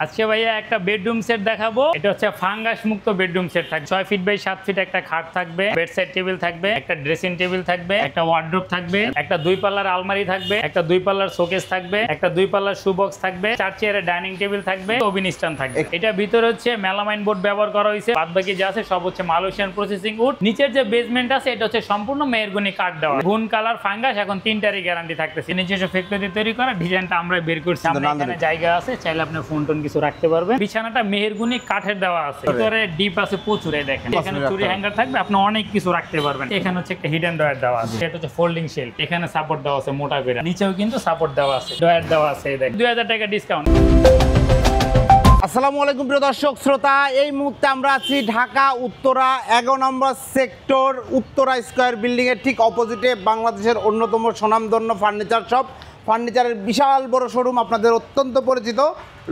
আজকে ভাইয়া একটা বেডরুম সেট দেখাবো। এটা হচ্ছে ফাঙ্গাস মুক্ত বেডরুম সেট থাকবে। 6 ফিট বাই 7 ফিট একটা খাট থাকবে, বেড সাইড টেবিল থাকবে, একটা ড্রেসিং টেবিল থাকবে, একটা ওয়ার্ড্রোব থাকবে, একটা 2 পাল্লার আলমারি থাকবে, একটা 2 পাল্লার শোকেস থাকবে, একটা 2 পাল্লার শু বক্স থাকবে, 4 চেয়ারের ডাইনিং টেবিল থাকবে, ওভেন স্ট্যান্ড থাকবে। এটা ভিতরে হচ্ছে মেলামাইন বোর্ড ব্যবহার করা হয়েছে। বাদবাকি যা আছে সব হচ্ছে মালয়েশিয়ান প্রসেসিং উড। নিচের যে বেসমেন্ট আছে এটা হচ্ছে সম্পূর্ণ মেহগনি কাঠ দেওয়া। গুন কালার ফাঙ্গাস এখন 3টারই গ্যারান্টি থাকতেছে। নিজস্ব ফ্যাক্টরি তৈরি করা, ডিজাইনটা আমরা বের করছি। এখানে জায়গা আছে, চাইলে আপনি ফোন টোন কিছু রাখতে পারবেন। বিছানাটা মেহগনি কাঠের দেওয়া আছে, ভিতরে ডিপ আছে প্রচুর। দেখেন এখানে চুরি হ্যাঙ্গার থাকবে, আপনি অনেক কিছু রাখতে পারবেন। এখানে হচ্ছে একটা হিডেন ডয়ার দেওয়া আছে, এটা হচ্ছে ফোল্ডিং শেলফ। এখানে সাপোর্ট দেওয়া আছে মোটা করে, নিচেও কিন্তু সাপোর্ট দেওয়া আছে, ডয়ার দেওয়া আছে। দেখেন 2000 টাকা ডিসকাউন্ট। আসসালামু আলাইকুম প্রিয় দর্শক শ্রোতা, এই মুহূর্তে আমরা আছি ঢাকা উত্তরা 11 নম্বর সেক্টর উত্তরা স্কয়ার বিল্ডিং এর ঠিক অপোজিটে বাংলাদেশের অন্যতম স্বনামধন্য ফার্নিচার শপ, ফার্নিচারের বিশাল বড় শোরুম, আপনাদের অত্যন্ত পরিচিত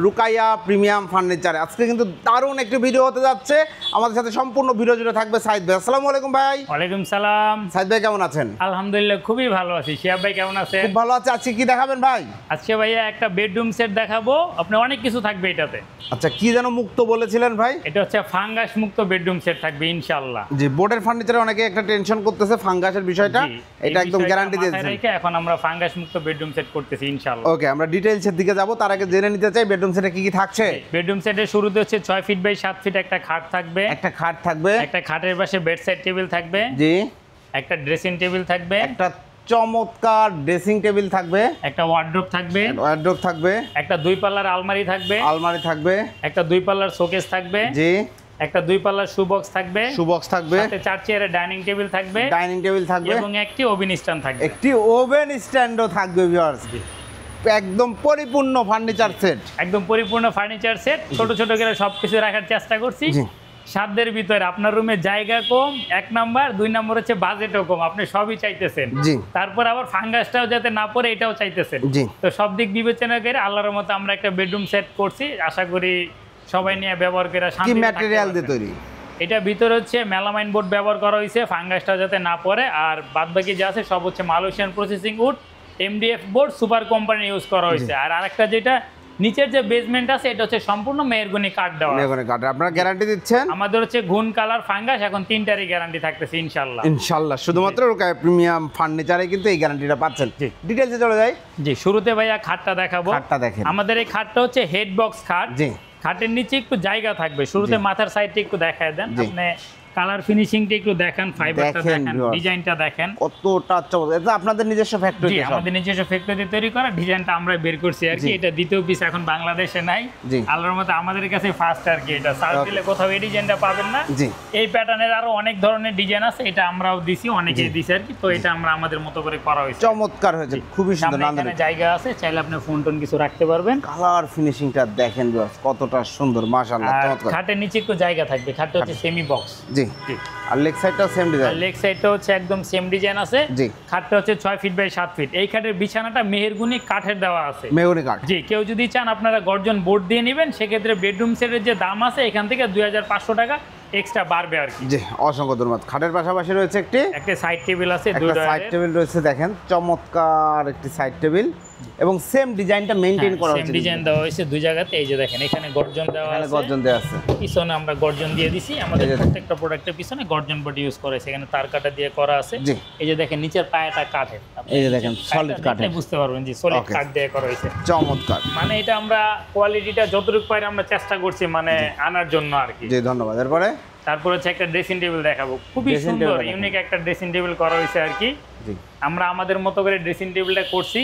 রুকাইয়া প্রিমিয়াম ফার্নিচারে। আজকে কিন্তু দারুণ একটি ভিডিও হতে যাচ্ছে। আমাদের সাথে সম্পূর্ণ ভিডিও জুড়ে থাকবে সাইদ ভাই। আসসালামু আলাইকুম ভাই। ওয়ালাইকুম সালাম। সাইদ ভাই কেমন আছেন? আলহামদুলিল্লাহ খুবই ভালো আছি। শিহাব ভাই কেমন আছেন? খুব ভালো আছে। আজকে কি দেখাবেন ভাই? আজকে ভাইয়া একটা বেডরুম সেট দেখাবো। আপনি অনেক কিছু থাকবে এটাতে। আচ্ছা, কি যেন মুক্ত বলেছিলেন ভাই? এটা হচ্ছে ফাঙ্গাস মুক্ত বেডরুম সেট থাকবে ইনশাআল্লাহ। জি, বোর্ডের ফার্নিচারে অনেকে একটা টেনশন করতেছে ফাঙ্গাসের বিষয়টা, এটা একদম গ্যারান্টি দিয়েছেন। এখন আমরা ফাঙ্গাস মুক্ত বেডরুম সেট করতেছি ইনশাআল্লাহ। ওকে, আমরা ডিটেইলসের দিকে যাব, তার আগে জেনে নিতে চাই বেডরুম সেটে কি কি থাকছে। বেডরুম সেটের শুরুতে হচ্ছে 6 ফিট বাই 7 ফিট একটা খাট থাকবে, একটা খাট থাকবে, একটা খাটের পাশে বেড সাইড টেবিল থাকবে, জি, একটা ড্রেসিং টেবিল থাকবে, একটা চমৎকার ড্রেসিং টেবিল থাকবে, একটা ওয়ার্ড্রোব থাকবে, ওয়ার্ড্রোব থাকবে, একটা 2 পাল্লার আলমারি থাকবে, আলমারি থাকবে, একটা 2 পাল্লার শোকেস থাকবে, জি, একটা 2 পাল্লার শু বক্স থাকবে, শু বক্স থাকবে, সাথে 4 চেয়ারের ডাইনিং টেবিল থাকবে, ডাইনিং টেবিল থাকবে এবং একটি ওভেন স্ট্যান্ড থাকবে। একটি ওভেন স্ট্যান্ডও থাকবে ভিউয়ার্স। একদম পরিপূর্ণ ফার্নিচার সেট, একদম পরিপূর্ণ ফার্নিচার সেট। ছোট ছোট করে সবকিছু রাখার চেষ্টা করছি সাধ্যের ভিতরে। আপনার রুমে জায়গা কম, 1 নাম্বার, 2 নাম্বার হচ্ছে বাজেটও কম, আপনি সবই চাইতেছেন। জি, তারপর আবার ফাঙ্গাসটাও যাতে না পড়ে এটাও চাইতেছেন। জি, তো সব দিক বিবেচনা করে আল্লাহর মতো আমরা একটা বেডরুম সেট করছি। আশা করি সবাই নিয়ে ব্যবহার করে শান্তি। কি ম্যাটেরিয়াল দিয়ে তৈরি? এটা ভিতরে হচ্ছে মেলামাইন বোর্ড ব্যবহার করা হয়েছে, ফাঙ্গাসটা যাতে না পড়ে। আর বাদবাকি যা আছে সব হচ্ছে Malaysian processing would, MDF board, super company use করা হয়েছে। আর আরেকটা যেটা নিচের যে বেসমেন্ট আছে এটা হচ্ছে সম্পূর্ণ মেহগনি কাঠ দেওয়া। মেহগনি কাঠ আপনারা গ্যারান্টি দিচ্ছেন? আমাদের হচ্ছে গুন কালার ফাঙ্গাস এখন 3টারই গ্যারান্টি থাকতেছে ইনশাআল্লাহ। ইনশাআল্লাহ, শুধুমাত্র রুকাইয়া প্রিমিয়াম ফার্নিচারে কিন্তু এই গ্যারান্টিটা পাচ্ছেন। জি, ডিটেইলসে চলে যাই। জি, শুরুতে ভাইয়া খাটটা দেখাবো। খাটটা দেখেন। আমাদের এই খাটটা হচ্ছে হেড বক্স খাট। জি, খাটের নিচে একটু জায়গা থাকবে। শুরুতে মাথার সাইডটা একটু দেখায় দেন আপনি, কালার ফিনিশিংটা একটু দেখেন, ফাইবারটা দেখেন, ডিজাইনটা দেখেন কতটা চমৎকার। এটা আপনাদের নিজস্ব ফ্যাক্টরি? জি, আমাদের নিজস্ব ফ্যাক্টরি তৈরি করা, ডিজাইনটা আমরা বের করছি আর কি। এটা দ্বিতীয় পিস এখন বাংলাদেশে নাই, আল্লাহর মতে আমাদের কাছে ফার্স্ট আর কি। এটা সার্চ দিলে কোথাও এই ডিজাইনটা পাবেন না। জি, এই প্যাটার্নের আরো অনেক ধরনের ডিজাইন আছে, এটা আমরাও দিছি, অনেকেই দিছে আর কি। তো এটা আমরা আমাদের মতো করে করা হয়েছে, চমৎকার হয়েছে, খুবই সুন্দর। এখানে জায়গা আছে, চাইলে আপনি ফোন টোন কিছু রাখতে পারবেন। কালার ফিনিশিংটা দেখেন কতটা সুন্দর, মাশাআল্লাহ, চমৎকার। খাটের নিচে একটু জায়গা থাকবে, খাটটা হচ্ছে সেমি বক্স। জি, জি। আর লেগ সাইডটাও সেম ডিজাইন? লেগ সাইডটা হচ্ছে একদম সেম ডিজাইন আছে। জি, খাটটা হচ্ছে 6 ফিট বাই 7 ফিট। এই খাটের বিছানাটা মেহগনি কাঠের দেওয়া আছে, মেহগনি কাঠ। জি, কেউ যদি চান আপনারা গর্জন বোর্ড দিয়ে নেবেন, সেক্ষেত্রে বেডরুম সেটের যে দাম আছে এখান থেকে 2500 টাকা এক্সট্রা বাড়বে আর কি। জি, অসংখ্য ধন্যবাদ। খাটের পাশাপাশি রয়েছে একটা সাইড টেবিল আছে, একটা সাইড টেবিল রয়েছে, দেখেন চমৎকার একটি সাইড টেবিল, এবং সেম ডিজাইনটা মেইনটেইন করা হয়েছে। সেম ডিজাইন দেওয়া হয়েছে দুই জায়গাতে। এই যে দেখেন এখানে গর্জন দেওয়া আছে, গর্জন দেওয়া আছে, পিছনে আমরা গর্জন দিয়ে দিছি। আমাদের প্রত্যেকটা প্রোডাক্টের পিছনে গর্জন বডি ইউজ করা হয়েছে, এখানে তার কাটা দিয়ে করা আছে। জি, এই যে দেখেন নিচের পায়াটা কাঠের, এই যে দেখেন সলিড কাঠের, বুঝতে পারবেন জি, সলিড কাঠ দিয়ে করা হয়েছে, চমৎকার। মানে এটা আমরা কোয়ালিটিটা যতটুকু পারি আমরা চেষ্টা করছি মানে আনার জন্য আর কি। জি, ধন্যবাদ। এরপরে তারপর হচ্ছে একটা ড্রেসিং টেবিল দেখাবো, খুবই সুন্দর ইউনিক একটা ড্রেসিং টেবিল করা হয়েছে আর কি। আমরা আমাদের মতো করে ড্রেসিং টেবিলটা করছি।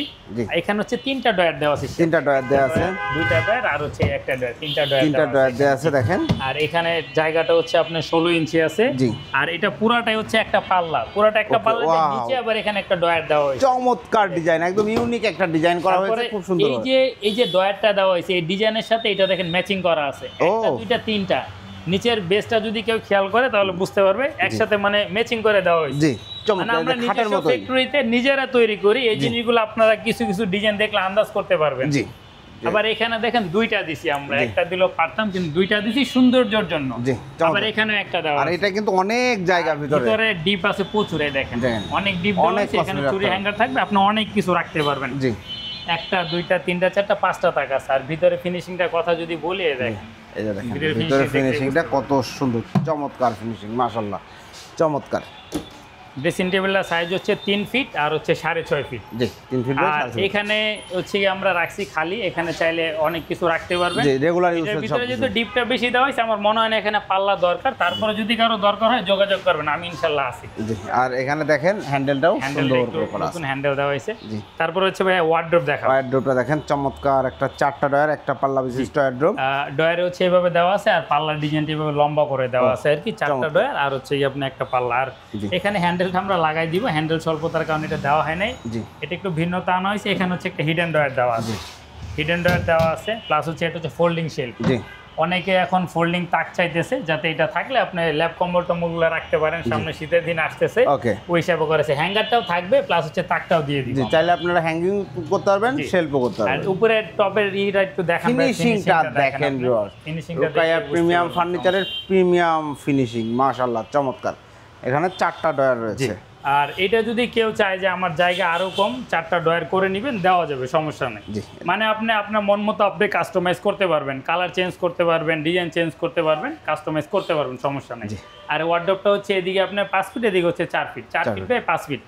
এখানে হচ্ছে 3টা ডয়ার দেওয়া আছে, 3টা ডয়ার দেওয়া আছে, 2টা ডয়ার আর হচ্ছে একটা ডয়ার, 3টা ডয়ার দেওয়া আছে দেখেন। আর এখানে জায়গাটা হচ্ছে আপনার 16 ইঞ্চি আছে। জি, আর এটা পুরাটাই হচ্ছে একটা পাল্লা, পুরাটা একটা পাল্লা, নিচে আবার এখানে একটা ডয়ার দেওয়া হয়েছে। চমৎকার ডিজাইন, একদম ইউনিক একটা ডিজাইন করা হয়েছে, খুব সুন্দর। এই যে ডয়ারটা দেওয়া হয়েছে এই ডিজাইনের সাথে এটা দেখেন ম্যাচিং করা আছে, একটা, দুইটা, 3টা। নিচের বেসটা যদি কেউ খেয়াল করে তাহলে বুঝতে পারবে একসাথে মানে ম্যাচিং করে দেওয়া হয়েছে। জি, চমৎকার। আমরা নিজস্ব ফ্যাক্টরিতে নিজেরা তৈরি করি, এই জিনিসগুলো আপনারা কিছু কিছু ডিজাইন দেখলে আন্দাজ করতে পারবেন। জি, আবার এখানে দেখেন 2টা দিছি আমরা, একটা দিলেও পারতাম কিন্তু 2টা দিছি সৌন্দর্যের জন্য। জি, আবার এখানে একটা দেওয়া, আর এটা কিন্তু অনেক জায়গা ভিতরে ডিপ আছে প্রচুর, দেখেন অনেক ডিপ আছে। এখানে চুরি হ্যাঙ্গার থাকবে, আপনি অনেক কিছু রাখতে পারবেন। জি, একটা দুইটা তিনটা চারটা পাঁচটা তাক আছে। আর ভিতরে ফিনিশিংটা কথা যদি বলি দেখেন, এই যে দেখেন ভিতরে ফিনিশিংটা কত সুন্দর, চমৎকার ফিনিশিং, মাশাআল্লাহ চমৎকার। ড্রেসিং টেবিলটার সাইজ হচ্ছে 3 ফিট আর হচ্ছে 6.5 ফিট। জি 3 ফিট। আর এখানে হচ্ছে কি আমরা রাখছি খালি, এখানে চাইলে অনেক কিছু রাখতে পারবেন। জি রেগুলার ইউজ এর সব। ভিতরে যেহেতু ডিপটা বেশি দেওয়া হয়েছে, আমার মনে হয় না এখানে পাল্লা দরকার। তারপরে যদি কারো দরকার হয় যোগাযোগ করবেন, আমি ইনশাআল্লাহ আছি। জি আর এখানে দেখেন হ্যান্ডেলটাও সুন্দর করে করা আছে, নতুন হ্যান্ডেল দেওয়া হয়েছে। জি তারপর হচ্ছে ভাই ওয়ার্ড্রপ দেখাবো। ওয়ার্ড্রোবটা দেখেন চমৎকার, একটা 4টা ডয়ার, একটা পাল্লা বিশিষ্ট ওয়ার্ড্রোব। ডয়ারে হচ্ছে এভাবে দেওয়া আছে, আর পাল্লার ডিজাইনটা এভাবে লম্বা করে দেওয়া আছে আর কি। 4টা ডয়ার আর হচ্ছে কি আপনি একটা পাল্লা। আর এখানে হ্যান্ডেলটা আমরা লাগাই দিব, হ্যান্ডেল স্বল্পতার কারণে এটা দেওয়া হয় নাই। এটা একটু ভিন্নতা আনা হয়েছে। এখানে হচ্ছে একটা হিডেন ডয়ার দেওয়া আছে, হিডেন ডয়ার দেওয়া আছে। প্লাস হচ্ছে এটা হচ্ছে ফোল্ডিং শেলফ। অনেকে এখন ফোল্ডিং তাক চাইতেছে, যাতে এটা থাকলে আপনি ল্যাপ কম্বল টম্বলগুলো রাখতে পারেন। সামনে শীতের দিন আসতেছে, ওই হিসাবে করেছে। হ্যাঙ্গারটাও থাকবে, প্লাস হচ্ছে তাকটাও দিয়ে দিব। চাইলে আপনারা হ্যাঙ্গিং করতে পারবেন, শেলফও করতে পারবেন। আর উপরে টপের ইটা একটু দেখান, ফিনিশিংটা দেখেন ভিউয়ার, রুকাইয়া প্রিমিয়াম ফার্নিচারের প্রিমিয়াম ফিনিশিং, মাশাআল্লাহ চমৎকার। এখানে 4টা ডয়ার রয়েছে। আর এটা যদি কেউ চায় যে আমার জায়গা আরো কম, 4টা ডয়ার করে নেবেন, দেওয়া যাবে, সমস্যা নেই। মানে আপনি আপনার মন মতো আপনি কাস্টমাইজ করতে পারবেন, কালার চেঞ্জ করতে পারবেন, ডিজাইন চেঞ্জ করতে পারবেন, কাস্টমাইজ করতে পারবেন, সমস্যা নেই। আর ওয়ার্ডরোবটা হচ্ছে এদিকে আপনার 5 ফিট, এদিকে হচ্ছে 4 ফিট, 4 ফিট বাই 5 ফিট।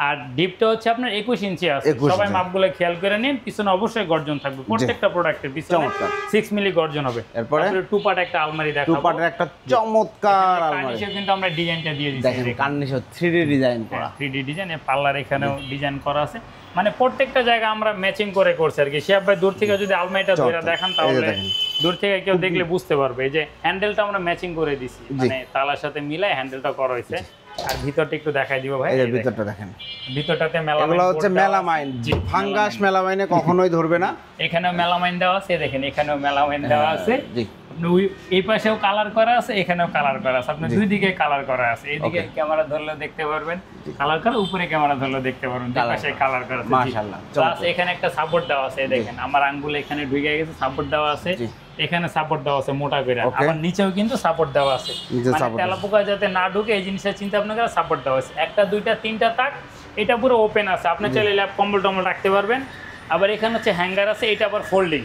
আর ডিপটা হচ্ছে আপনার 21 ইঞ্চি আছে। সবাই মাপগুলো খেয়াল করে নিন। পিছনে অবশ্যই গর্জন থাকবে, প্রত্যেকটা প্রোডাক্টের পিছনে 6 মিলি গর্জন হবে। এরপরে টু পার্ট একটা আলমারি দেখাবো, টু পার্টের একটা চমৎকার আলমারি। কার্নিশে কিন্তু আমরা ডিজাইনটা দিয়ে দিয়েছি, দেখেন কার্নিশে 3D ডিজাইন করা, 3D ডিজাইন। পাল্লার এখানেও ডিজাইন করা আছে। মানে প্রত্যেকটা জায়গা আমরা ম্যাচিং করে করছি আর কি। শিহাব ভাই দূর থেকে যদি আলমারিটা ধরে দেখান, তাহলে দূর থেকে কেউ দেখলে বুঝতে পারবে। এই যে হ্যান্ডেলটা আমরা ম্যাচিং করে দিছি, মানে তালার সাথে মিলাই হ্যান্ডেলটা করা হয়েছে। আর ভিতরটা একটু দেখাই দিব ভাই, এই যে ভিতরটা দেখেন। ভিতরটাতে মেলামাইন, এগুলো হচ্ছে মেলামাইন, ফাঙ্গাস মেলামাইনে কখনোই ধরবে না। এখানেও মেলামাইন দেওয়া আছে, দেখেন এখানেও মেলামাইন দেওয়া আছে। এই পাশেও কালার করা আছে, এখানেও কালার করা আছে। আপনার দুই দিকে কালার করা আছে। এইদিকে ক্যামেরা ধরলে দেখতে পারবেন কালার করা, উপরে ক্যামেরা ধরলে দেখতে পারবেন দুই পাশে কালার করা আছে। মাশাআল্লাহ। প্লাস এখানে একটা সাপোর্ট দেওয়া আছে, দেখেন আমার আঙ্গুল এখানে ঢুকে গেছে, সাপোর্ট দেওয়া আছে। এখানে সাপোর্ট দেওয়া আছে মোটা করে, আবার নিচেও কিন্তু সাপোর্ট দেওয়া আছে। মানে তেলাপোকা যাতে না ঢুকে এই জিনিসটা চিন্তা ভাবনা করে সাপোর্ট দেওয়া আছে। একটা দুইটা তিনটা তাক, এটা পুরো ওপেন আছে। আপনি চাইলে ল্যাপ কম্বল টম্বল রাখতে পারবেন। আবার এখানে হচ্ছে হ্যাঙ্গার আছে, এটা আবার ফোল্ডিং।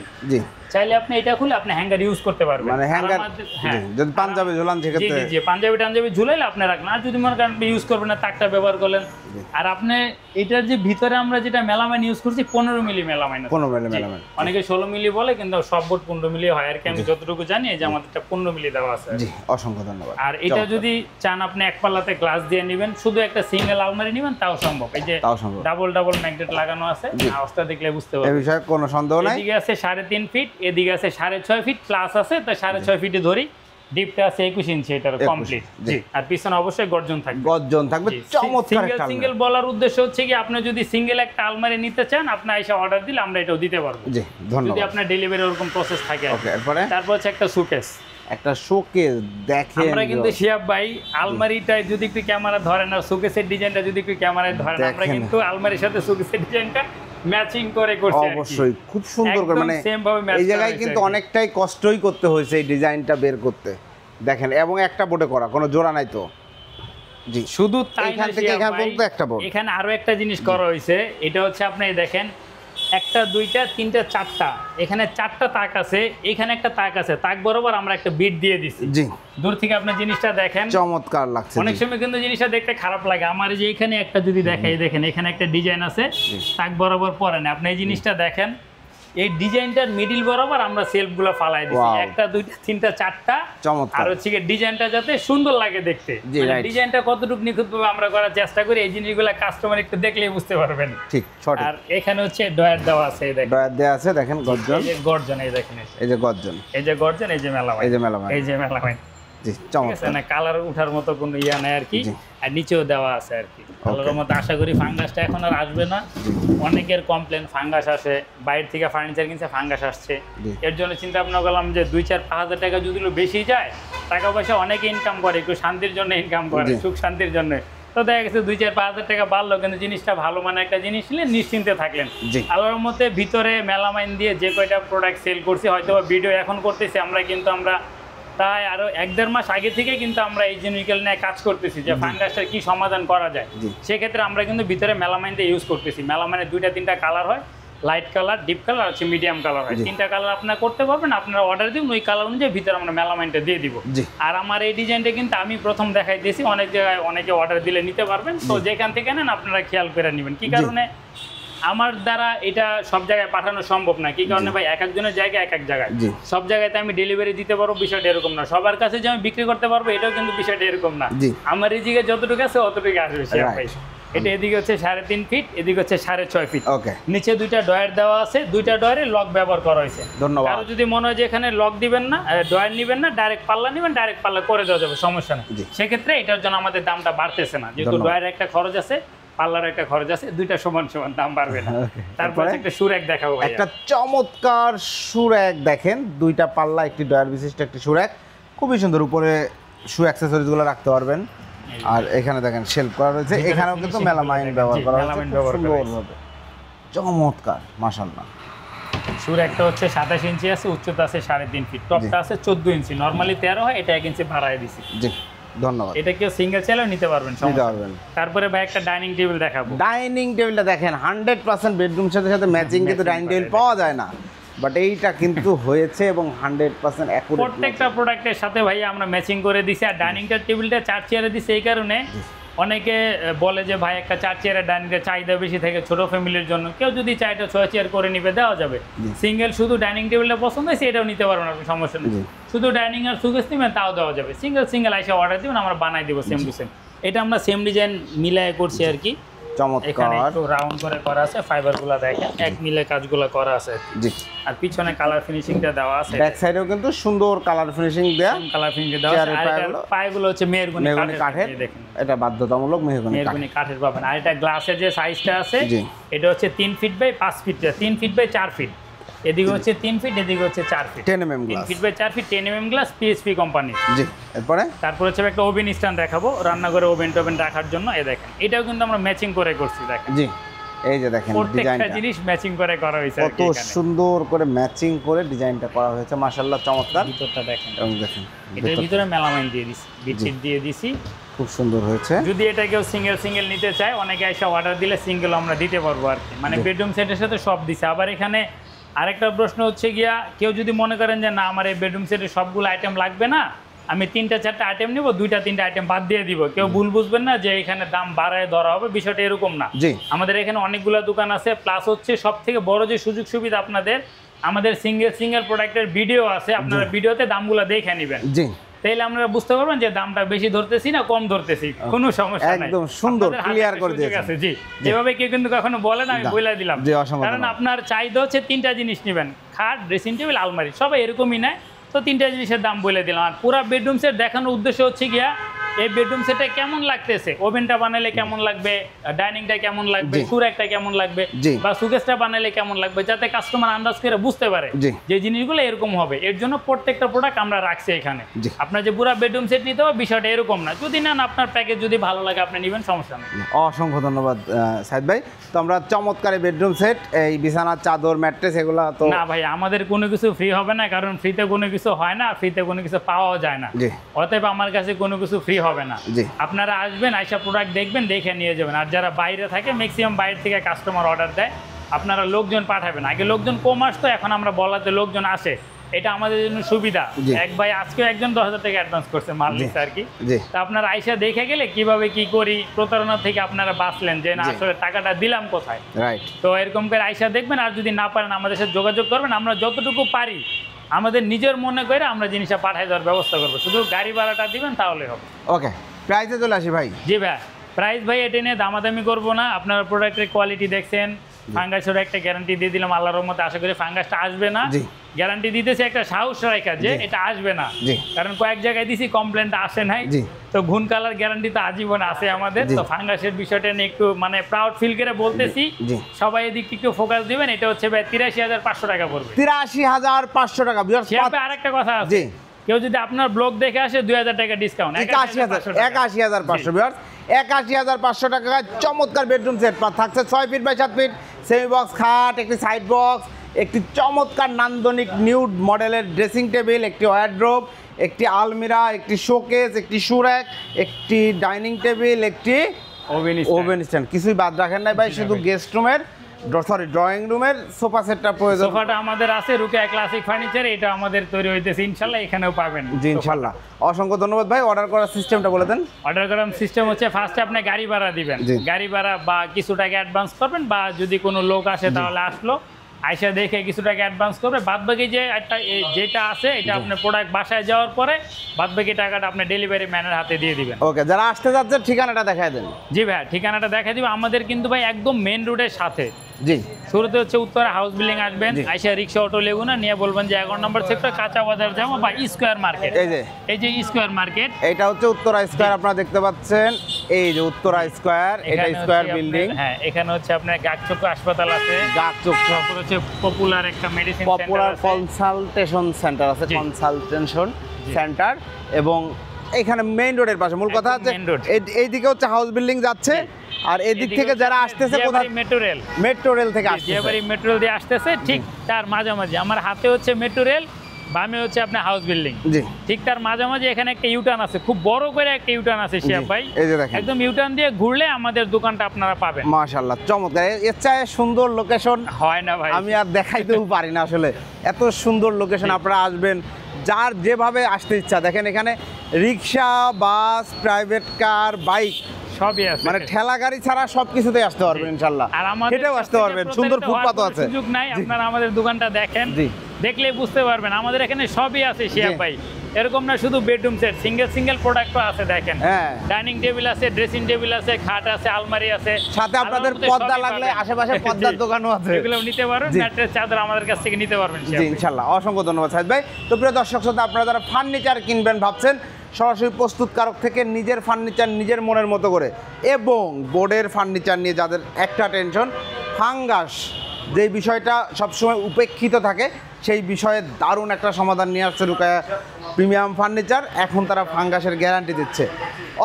চাইলে আপনি এটা খুলে আপনি হ্যাঙ্গার ইউজ করতে পারবেন। মানে হ্যাঙ্গার যদি পাঞ্জাবি ঝুলান সেক্ষেত্রে, জি পাঞ্জাবি টাঞ্জাবি ঝুলাইলে আপনি রাখবেন। আর যদি মনে করেন ইউজ করবেন না, তাকটা ব্যবহার করলেন। আর আপনি এটার যে ভিতরে আমরা যেটা মেলামাইন ইউজ করছি 15 মিলি মেলামাইন, 15 মিলি মেলামাইন। অনেকে 16 মিলি বলে, কিন্তু সব বোর্ড 15 মিলি হয় আর কি। আমি যতটুকু জানি যে আমাদেরটা 15 মিলি দেওয়া আছে। জি অসংখ্য ধন্যবাদ। আর এটা যদি চান আপনি এক পাল্লাতে গ্লাস দিয়ে নেবেন, শুধু একটা সিঙ্গেল আলমারি নেবেন, তাও সম্ভব। এই যে ডাবল ম্যাগনেট লাগানো আছে, আওয়াজটা দেখলে বুঝতে পারবেন। এই বিষয়ে কোনো সন্দেহ নাই। এদিকে আছে 3.5 ফিট, এদিকে আছে 6.5 ফিট, প্লাস আছে তাই 6.5 ফিটে ধরি। ডিপটা আছে 21 ইঞ্চি, এটার কমপ্লিট। জি আর পিছনে অবশ্যই গর্জন থাকবে, চমৎকার একটা সিঙ্গেল বলার উদ্দেশ্য হচ্ছে কি, আপনি যদি সিঙ্গেল একটা আলমারি নিতে চান, আপনি এসে অর্ডার দিলে আমরা এটাও দিতে পারবো। জি ধন্যবাদ। যদি আপনার ডেলিভারি ওরকম প্রসেস থাকে। ওকে এরপরে তারপর হচ্ছে একটা শোকেস, একটা শোকেস দেখেন। আমরা কিন্তু শিহাব ভাই আলমারিটায় যদি একটু ক্যামেরা ধরেন আর শোকেসের ডিজাইনটা যদি একটু ক্যামেরায় ধরেন, আমরা কিন্তু আলমারির সাথে শোকেসের ডিজাইনটা ম্যাচিং করে করছি। অবশ্যই খুব সুন্দর করে, মানে এই জায়গায় কিন্তু অনেকটাই কষ্টই করতে হয়েছে এই ডিজাইনটা বের করতে। দেখেন এবং একটা বোর্ডে করা, কোনো জোড়া নাই তো। জি শুধু এখান থেকে এখান পর্যন্ত একটা বোর্ড। এখানে আরো একটা জিনিস করা হয়েছে, এটা হচ্ছে আপনি দেখেন একটা দুইটা তিনটা চারটা, এখানে 4টা তাক আছে, এখানে একটা তাক আছে, তাক বরাবর আমরা একটা বিট দিয়ে দিছি। জি দূর থেকে আপনি জিনিসটা দেখেন চমৎকার লাগছে। অনেক সময় কিন্তু জিনিসটা দেখতে খারাপ লাগে। আমার যে এখানে একটা যদি দেখাই, দেখেন এখানে একটা ডিজাইন আছে, তাক বরাবর পরে না। আপনি এই জিনিসটা দেখেন, এই ডিজাইনটার মিডল বরাবর আমরা সেলফগুলো ফালাই দিছি, একটা দুইটা তিনটা চারটা। আর হচ্ছে ডিজাইনটা যাতে সুন্দর লাগে দেখতে, ডিজাইনটা কতটুকু নিখুঁতভাবে আমরা করার চেষ্টা করি, এই জিনিসগুলো কাস্টমার একটু দেখলেই বুঝতে পারবেন। ঠিক সঠিক। আর এখানে হচ্ছে ডয়ার দেওয়া আছে, এই দেখেন ডয়ার দেওয়া আছে, দেখেন গর্জন, এই যে গর্জন, এই দেখেন এই যে গর্জন, এই যে গর্জন, এই যে মেলামাইন, এই যে মেলামাইন, এই যে মেলামাইন। জি চমৎকার। না কালার উঠার মতো কোনো ইয়া নাই আর কি। আর নিচেও দেওয়া আছে আর কি। কালারের মতো আশা করি ফাঙ্গাসটা এখন আর আসবে না। অনেকের কমপ্লেন ফাঙ্গাস আসে, বাইরে থেকে ফার্নিচার কিনছে ফাঙ্গাস আসছে। এর জন্য চিন্তা ভাবনা করলাম যে 2-4-5 হাজার টাকা যদি বেশি যায়, টাকা পয়সা অনেকে ইনকাম করে, একটু শান্তির জন্য ইনকাম করে, সুখ শান্তির জন্য। তো দেখা গেছে 2-4-5 হাজার টাকা বাড়লো, কিন্তু জিনিসটা ভালো মানে একটা জিনিস নিলেন, নিশ্চিন্তে থাকলেন। আল্লাহর মধ্যে ভিতরে মেলামাইন দিয়ে যে কয়টা প্রোডাক্ট সেল করছি, হয়তো ভিডিও এখন করতেছি আমরা, কিন্তু আমরা তাই আরো 1-1.5 মাস আগে থেকে কিন্তু আমরা এই জিনিসগুলো নিয়ে কাজ করতেছি যে ফাঙ্গাসটার কি সমাধান করা যায়। সেক্ষেত্রে আমরা কিন্তু ভিতরে মেলামাইন দিয়ে ইউজ করতেছি। মেলামাইনের 2-3টা কালার হয়, লাইট কালার, ডিপ কালার হচ্ছে মিডিয়াম কালার হয়। তিনটা কালার আপনারা করতে পারবেন, আপনারা অর্ডার দিন, ওই কালার অনুযায়ী ভিতরে আমরা মেলামাইনটা দিয়ে দিব। আর আমার এই ডিজাইনটা কিন্তু আমি প্রথম দেখাই দিয়েছি, অনেক জায়গায় অনেকে অর্ডার দিলে নিতে পারবেন। তো যেখান থেকে নেন আপনারা খেয়াল করে নেবেন। কি কারণে আমার দ্বারা এটা সব জায়গায় পাঠানো সম্ভব না, কি কারণে ভাই এক একজনের জায়গায় এক এক জায়গায়, সব জায়গাতে আমি ডেলিভারি দিতে পারবো বিষয়টা এরকম না, সবার কাছে যে আমি বিক্রি করতে পারবো এটাও কিন্তু বিষয়টা এরকম না। আমার এই জায়গায় যতটুকু আছে অতটুকু আসবে ভাই। এটা এদিকে হচ্ছে 3.5 ফিট, এদিকে হচ্ছে 6.5 ফিট। নিচে দুইটা ডয়ার দেওয়া আছে, দুইটা ডয়ারে লক ব্যবহার করা হয়েছে। ধন্যবাদ। আর যদি মনে হয় যে এখানে লক দিবেন না, ডয়ার নিবেন না, ডাইরেক্ট পাল্লা নিবেন, ডাইরেক্ট পাল্লা করে দেওয়া যাবে, সমস্যা নেই। সেক্ষেত্রে এটার জন্য আমাদের দামটা বাড়তেছে না, যেহেতু ডয়ার একটা খরচ আছে, পাল্লার একটা খরচ আছে, দুইটা সমান সমান, দাম বাড়বে না। তারপর একটা সুরেক দেখাবো ভাই, একটা চমৎকার সুরেক দেখেন, দুইটা পাল্লা, একটি ডয়ার বিশিষ্ট একটি সুরেক, খুবই সুন্দর। উপরে শু অ্যাকসেসরিজ গুলো রাখতে পারবেন। আর এখানে দেখেন শেলফ করা রয়েছে, এখানেও কিন্তু মেলামাইন ব্যবহার করা হয়েছে, সুন্দরভাবে চমৎকার মাশাআল্লাহ। সুরেকটা হচ্ছে 27 ইঞ্চি আছে, উচ্চতা আছে 3.5 ফিট, টপটা আছে 14 ইঞ্চি, নরমালি 13 হয়, এটা 1 ইঞ্চি বাড়ায় দিছি। জি ধন্যবাদ। এটা কেউ সিঙ্গেল চাইলেও নিতে পারবেন। তারপরে ভাই একটা ডাইনিং টেবিল দেখাবো। ডাইনিং টেবিলটা দেখেন 100% বেডরুম সাথে সাথে ম্যাচিং, কিন্তু ডাইনিং টেবিল পাওয়া যায় না, বাট এইটা কিন্তু হয়েছে এবং 100% অ্যাকুরেট। প্রত্যেকটা প্রোডাক্টের সাথে ভাই আমরা ম্যাচিং করে দিছি। আর ডাইনিং টেবিলটা 4 চেয়ারে দিছি এই কারণে, অনেকে বলে যে ভাই একটা 4 চেয়ারের ডাইনিংয়ের চাহিদা বেশি থাকে ছোট ফ্যামিলির জন্য, কেউ যদি চায় এটা 6 চেয়ার করে নিবে, দেওয়া যাবে। সিঙ্গেল শুধু ডাইনিং টেবিলটা পছন্দ হয়েছে এটাও নিতে পারবেন আপনি, সমস্যা নেই। শুধু ডাইনিং আর সুকেস নেবেন তাও দেওয়া যাবে। সিঙ্গেল আইসা অর্ডার দিবেন, আমরা বানাই দেবো সেম টু সেম। এটা আমরা সেম ডিজাইন মিলায় করছি আর কি। এখানে একটু রাউন্ড করে করা আছে, ফাইবারগুলো দেখেন এক মিলে কাজগুলো করা আছে। জি। আর পিছনে কালার ফিনিশিংটা দেওয়া আছে, ব্যাক সাইডেও কিন্তু সুন্দর কালার ফিনিশিং দেয়া, কালার ফিনিশিং দেওয়া আছে। আর এটা পায়গুলো হচ্ছে মেহগনি কাঠের, দেখেন এটা বাধ্যতামূলক মেহগনি কাঠের পাবেন। আর এটা গ্লাসের যে সাইজটা আছে এটা হচ্ছে 3 feet by 5 feet, 3 feet by 4 feet, এদিকে হচ্ছে 3 ফিট, এদিকে হচ্ছে 4 feet, 10 mm glass, 3 feet by 4 feet 10 mm glass, PSP company. জি। তারপরে হচ্ছে একটা ওভেন স্ট্যান্ড দেখাবো, রান্নাঘরে ওভেন টোভেন রাখার জন্য। এই দেখেন এটাও কিন্তু আমরা ম্যাচিং করে করছি, দেখেন। জি, এই যে দেখেন প্রত্যেকটা জিনিস ম্যাচিং করে করা হয়েছে, কত সুন্দর করে ম্যাচিং করে ডিজাইনটা করা হয়েছে, মাশাআল্লাহ চমৎকার। ভিতরটা দেখেন, এবং দেখেন এটার ভিতরে মেলামাইন দিয়ে দিছি, বিটশিট দিয়ে দিছি, খুব সুন্দর হয়েছে। যদি এটা কেউ সিঙ্গেল নিতে চায়, অনেকে এসে অর্ডার দিলে সিঙ্গেল আমরা দিতে পারবো আর কি, মানে বেডরুম সেটের সাথে সব দিছে। আবার এখানে আরেকটা প্রশ্ন হচ্ছে গিয়া, কেউ যদি মনে করেন যে না আমার এই বেডরুম সেটের সবগুলো আইটেম লাগবে না, আমি 3-4টা আইটেম নিব, 2-3টা আইটেম বাদ দিয়ে দিব, কেউ ভুল বুঝবেন না যে এখানে দাম বাড়ায় ধরা হবে, বিষয়টা এরকম না। আমাদের এখানে অনেকগুলো দোকান আছে, প্লাস হচ্ছে সব থেকে বড় যে সুযোগ সুবিধা আপনাদের, আমাদের সিঙ্গেল প্রোডাক্টের ভিডিও আছে, আপনারা ভিডিওতে দামগুলো দেখে নেবেন, তাইলে আপনারা বুঝতে পারবেন যে দামটা বেশি ধরতেছি না কম ধরতেছি, কোনো সমস্যা নাই, একদম সুন্দর ক্লিয়ার করে দিয়েছেন। জি, যেভাবে কেউ কিন্তু কখনো বলে না, আমি বলে দিলাম, কারণ আপনার চাহিদা হচ্ছে 3টা জিনিস নেবেন, খাট, ড্রেসিং টেবিল, আলমারি, সবাই এরকমই নেয়, তো 3টা জিনিসের দাম বলে দিলাম। আর পুরো বেডরুম সেট দেখানোর উদ্দেশ্য হচ্ছে গিয়া এই বেডরুম সেটে কেমন লাগতেছে, ওভেনটা বানালে কেমন লাগবে, ডাইনিংটা কেমন লাগবে, সুরেকটা কেমন লাগবে, বা সুকেসটা বানালে কেমন লাগবে, যাতে কাস্টমার আন্দাজ করে বুঝতে পারে যে জিনিসগুলো এরকম হবে। এর জন্য প্রত্যেকটা প্রোডাক্ট আমরা রাখছি এখানে। আপনার যে পুরো বেডরুম সেট নিতে হবে বিষয়টা এরকম না, যদি নেন আপনার প্যাকেজ যদি ভালো লাগে আপনি নেবেন, সমস্যা নেই। অসংখ্য ধন্যবাদ সাইদ ভাই। তো আমরা চমৎকার বেডরুম সেট, এই বিছানার চাদর, ম্যাট্রেস, এগুলো তো না ভাই, আমাদের কোনো কিছু ফ্রি হবে না, কারণ ফ্রিতে কোনো কিছু হয় না, ফ্রিতে কোনো কিছু পাওয়াও যায় না, অতএব আমার কাছে কোনো কিছু ফ্রি হবে না। আপনারা আসবেন, আইসা প্রোডাক্ট দেখবেন, দেখে নিয়ে যাবেন। আর যারা বাইরে থাকে, ম্যাক্সিমাম বাইরে থেকে কাস্টমার অর্ডার দেয়, আপনারা লোকজন পাঠাবেন। আগে লোকজন কম আসতো, এখন আমরা বলাতে লোকজন আসে, এটা আমাদের জন্য সুবিধা। এক ভাই আজকেও একজন 10,000 টাকা অ্যাডভান্স করছে, মাল নিচ্ছে আর কি। তা আপনারা আইসা দেখে গেলে কিভাবে কি করি, প্রতারণা থেকে আপনারা বাঁচলেন যে না আসলে টাকাটা দিলাম কোথায়। তো এরকম করে আইসা দেখবেন, আর যদি না পারেন আমাদের সাথে যোগাযোগ করবেন, আমরা যতটুকু পারি আমাদের নিজের মনে করে আমরা জিনিসটা পাঠাই দেওয়ার ব্যবস্থা করবো, শুধু গাড়ি ভাড়াটা দিবেন তাহলে হবে। ওকে, প্রাইসে চলে আসি ভাই। জি ভাই, প্রাইস ভাই এটা নিয়ে দামাদামি করবো না, আপনারা প্রোডাক্টের কোয়ালিটি দেখছেন, ফাঙ্গাসের একটা গ্যারান্টি দিয়ে দিলাম, আল্লাহর রহমতে আশা করি ফাঙ্গাসটা আসবে না, গ্যারান্টি দিতেছে একটা সাহস রাখা যে এটা আসবে না, কারণ কয়েক জায়গায় দিছি কমপ্লেনটা আসে নাই, তো ঘুন কালার গ্যারান্টি তো আজীবন আছে আমাদের। তো ফাঙ্গাসের বিষয়টা নিয়ে একটু মানে প্রাউড ফিল করে বলতেছি, সবাই এদিকে একটু ফোকাস দিবেন। এটা হচ্ছে ভাই 83,500 টাকা পড়বে, 83,500 টাকা। আরেকটা কথা আছে, কেউ যদি আপনার ব্লগ দেখে আসে 2,000 টাকা ডিসকাউন্ট, 81,500 81,500 টাকা চমৎকার বেডরুম সেট থাকছে। 6 feet by 7 feet semi box খাট, একটি সাইড বক্স, একটি চমৎকার নান্দনিক নিউড মডেলের ড্রেসিং টেবিল, একটি ওয়ারড্রোব, একটি আলমিরা, একটি শোকেস, একটি সুরেক, একটি ডাইনিং টেবিল, একটি ওভেন স্ট্যান্ড। কিছুই বাদ রাখেন নাই ভাই, শুধু গেস্ট রুমের সরি ড্রয়িং রুমের সোফা সেটটা প্রয়োজন। সোফাটা আমাদের আছে রুকিয়া ক্লাসিক ফার্নিচার, এটা আমাদের তৈরি হইতেছে, ইনশাল্লাহ এখানেও পাবেন। জি ইনশাল্লাহ, অসংখ্য ধন্যবাদ ভাই। অর্ডার করার সিস্টেমটা বলে দেন। অর্ডার করার সিস্টেম হচ্ছে ফার্স্টে আপনি গাড়ি ভাড়া দিবেন, জি। গাড়ি ভাড়া বা কিছু টাকা অ্যাডভান্স করবেন, বা যদি কোনো লোক আসে তাহলে আসলো আইসা দেখে কিছু টাকা অ্যাডভান্স করবে, বাদবাকি যে একটা যেটা আছে এটা আপনি প্রোডাক্ট বাসায় যাওয়ার পরে বাদবাকি টাকাটা আপনি ডেলিভারি ম্যানের হাতে দিয়ে দিবেন। ওকে, যারা আসতে যাচ্ছে ঠিকানাটা দেখায় দেন। জি ভাই, ঠিকানাটা দেখা দিব। আমাদের কিন্তু ভাই একদম মেন রোডের সাথে, জি শুরুতে হচ্ছে উত্তরা হাউস বিল্ডিং আসবেন, জি। আইসা রিক্সা অটো লেগুনা নিয়ে বলবেন যে 11 নম্বর সেক্টর কাঁচা বাজার যাবো বা স্কোয়ার মার্কেট। এই যে স্কোয়ার মার্কেট, এটা হচ্ছে উত্তরা স্কয়ার, আপনারা দেখতে পাচ্ছেন এই যে উত্তরা স্কয়ার, এটা স্কয়ার বিল্ডিং। হ্যাঁ, এখানে হচ্ছে আপনার গাকচক্র হাসপাতাল আছে, তারপর হচ্ছে পপুলার একটা মেডিসিন পপুলার কনসালটেশন সেন্টার আছে, জি। কনসালটেশন সেন্টার, এবং এখানে মেইন রোডের পাশে। মূল কথা হচ্ছে main road। এইদিকে হচ্ছে হাউস বিল্ডিং যাচ্ছে, আর এদিক থেকে যারা আসতেছে কোথায়, মেট্রো রেল, মেট্রো রেল থেকে আসছে, জিয়াবাড়ি মেট্রো রেল দিয়ে আসতেছে, ঠিক তার মাঝামাঝি আমার হাতে হচ্ছে মেট্রো রেল, বামে হচ্ছে আপনার হাউস বিল্ডিং, জি ঠিক তার মাঝামাঝি এখানে একটা ইউটার্ন আছে, খুব বড় করে একটা ইউটার্ন আছে শিয়াব ভাই, এই যে দেখেন একদম ইউটার্ন দিয়ে ঘুরলে আমাদের দোকানটা আপনারা পাবেন। মাশাআল্লাহ, চমৎকার। এর চাই সুন্দর লোকেশন হয় না ভাই, আমি আর দেখাইতেও পারি না আসলে, এত সুন্দর লোকেশন। আপনারা আসবেন, যার যেভাবে আসতে ইচ্ছা। দেখেন এখানে রিক্সা, বাস, প্রাইভেট কার, বাইক, সবই আছে, মানে ঠেলা গাড়ি ছাড়া সবকিছুতেই আসতে পারবেন ইনশাআল্লাহ। আর আমাদের হেঁটেও আসতে পারবেন, সুন্দর ফুটপাতও আছে। সুযোগ নাই, জি। আপনারা আমাদের দোকানটা দেখেন, জি। দেখলে বুঝতে পারবেন আমাদের এখানে সবই আছে শিয়াব জি। ভাই। এরকম না শুধু বেডরুম সেট, সিঙ্গেল প্রোডাক্টও আছে, দেখেন হ্যাঁ, ডাইনিং টেবিল আছে, ড্রেসিং টেবিল আছে, খাট আছে, আলমারি আছে, সাথে আপনাদের আলমারির মধ্যে পর্দা সবই লাগলে পাবেন। আশেপাশে পর্দার জি। দোকানও আছে, এগুলো নিতে পারবেন, জি। ম্যাট্রেস চাদর আমাদের কাছ থেকে নিতে পারবেন শিয়াব জি ভাই। ইনশাল্লাহ। অসংখ্য ধন্যবাদ সাইদ ভাই। তো প্রিয় দর্শক শ্রোতা, আপনারা যারা ফার্নিচার কিনবেন ভাবছেন, সরাসরি প্রস্তুতকারক থেকে নিজের ফার্নিচার নিজের মনের মতো করে, এবং বোর্ডের ফার্নিচার নিয়ে যাদের একটা টেনশন, ফাঙ্গাস যেই বিষয়টা সবসময় উপেক্ষিত থাকে, সেই বিষয়ে দারুণ একটা সমাধান নিয়ে আসছে রুকিয়া প্রিমিয়াম ফার্নিচার। এখন তারা ফাঙ্গাসের গ্যারান্টি দিচ্ছে,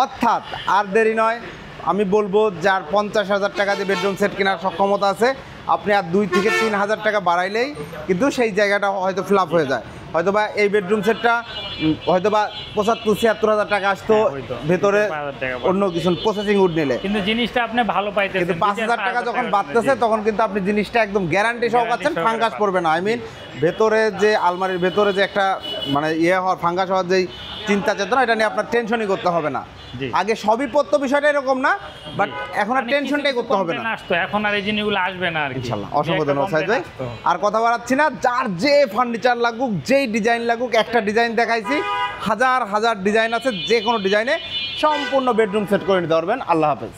অর্থাৎ আর দেরি নয়। আমি বলবো যার 50,000 টাকা দিয়ে বেডরুম সেট কেনার সক্ষমতা আছে, আপনি আর 2 থেকে 3,000 টাকা বাড়াইলেই কিন্তু সেই জায়গাটা হয়তো ফ্লাপ হয়ে যায়। হয়তোবা এই বেডরুম সেটটা হয়তোবা 75-76,000 টাকা আসতো, হ্যাঁ, হয়তো। ভেতরে 5,000 টাকা অন্য কিছু প্রসেসিং উড নিলে, কিন্তু জিনিসটা আপনি ভালো পাইতেছেন, কিন্তু 5,000 টাকা যখন বাড়তেছে তখন কিন্তু আপনি জিনিসটা একদম গ্যারান্টি সহ পাচ্ছেন, সহকারে ফাঙ্গাস পাবেন। পড়বে না। আই মিন ভেতরে যে আলমারির ভেতরে যে একটা মানে হওয়ার, ফাঙ্গাস হওয়ার যেই চিন্তা চেতনা, এটা নিয়ে আপনার টেনশনই করতে হবে না। জি। আগে সবই পড়তো, বিষয়টা এরকম না, বাট এখন আর মানে টেনশনটাই কিছু করতে হবে না। complaint আসতো, এখন আর এই জিনিসগুলো আসবে না আর কি। ইনশাল্লাহ, যে অসংখ্য একটা ধন্যবাদ সাইদ ভাই। complaint আসতো। আর কথা বাড়াচ্ছি না, যার যে ফার্নিচার লাগুক, যেই ডিজাইন লাগুক, একটা ডিজাইন দেখাইছি, হাজার হাজার ডিজাইন আছে, যে কোনো ডিজাইনে সম্পূর্ণ বেডরুম সেট করে নিতে পারবেন। আল্লাহ হাফেজ।